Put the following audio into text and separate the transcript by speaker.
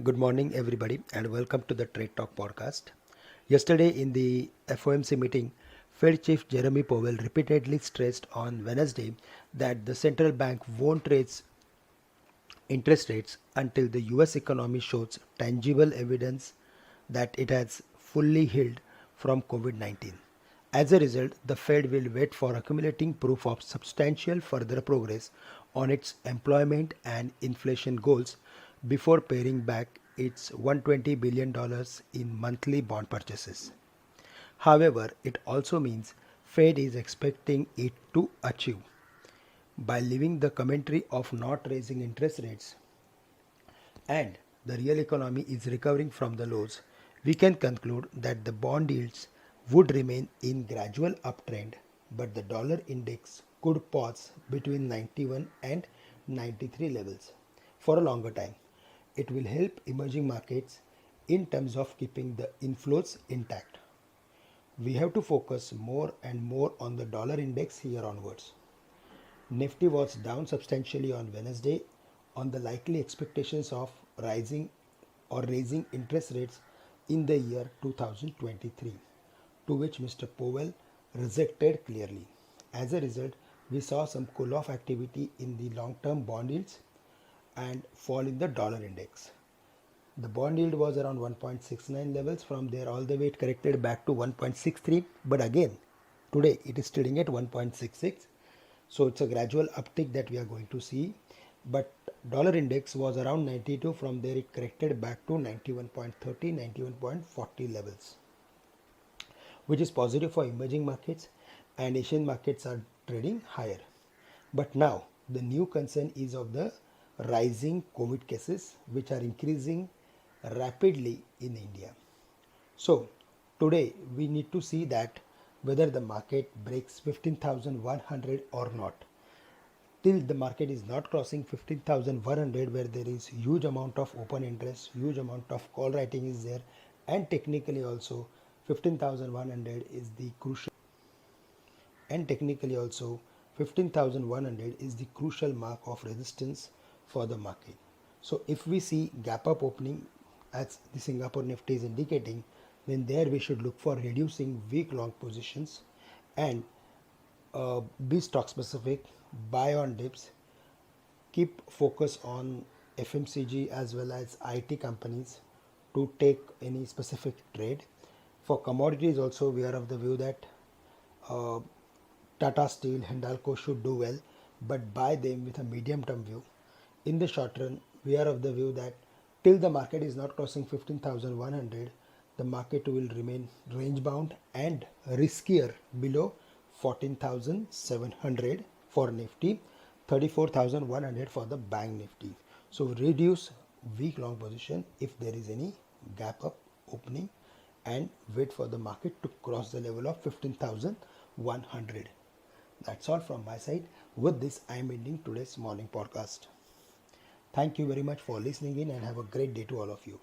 Speaker 1: Good morning, everybody, and welcome to the Trade Talk podcast. Yesterday, in the FOMC meeting, Fed Chief Jeremy Powell repeatedly stressed on Wednesday that the central bank won't raise interest rates until the US economy shows tangible evidence that it has fully healed from COVID 19. As a result, the Fed will wait for accumulating proof of substantial further progress on its employment and inflation goals before paring back its $120 billion in monthly bond purchases. However, it also means Fed is expecting it to achieve by leaving the commentary of not raising interest rates and the real economy is recovering from the lows, we can conclude that the bond yields would remain in gradual uptrend, but the dollar index could pause between 91 and 93 levels for a longer time. It will help emerging markets in terms of keeping the inflows intact. We have to focus more and more on the dollar index here onwards. Nifty was down substantially on Wednesday on the likely expectations of rising or raising interest rates in the year 2023, to which Mr. Powell rejected clearly. As a result, we saw some cool-off activity in the long-term bond yields and fall in the dollar index. The bond yield was around 1.69 levels. From there, all the way it corrected back to 1.63. But again, today it is trading at 1.66. So it's a gradual uptick that we are going to see. But dollar index was around 92. From there, it corrected back to 91.30, 91.40 levels, which is positive for emerging markets, and Asian markets are trading higher. But now the new concern is of the rising COVID cases, which are increasing rapidly in India. So today we need to see that whether the market breaks 15,100 or not. Till the market is not crossing 15,100, where there is huge amount of open interest, huge amount of call writing is there, and technically also 15,100 is the crucial mark of resistance for the market. So if we see gap up opening as the Singapore Nifty is indicating, then there we should look for reducing week long positions and be stock specific, buy on dips, keep focus on FMCG as well as IT companies to take any specific trade. For commodities also, we are of the view that Tata Steel, Hindalco should do well, but buy them with a medium term view. In the short run, we are of the view that till the market is not crossing 15,100, the market will remain range bound and riskier below 14,700 for Nifty, 34,100 for the Bank Nifty. So reduce week long position if there is any gap up opening and wait for the market to cross the level of 15,100. That's all from my side. With this, I am ending today's morning podcast. Thank you very much for listening in and have a great day to all of you.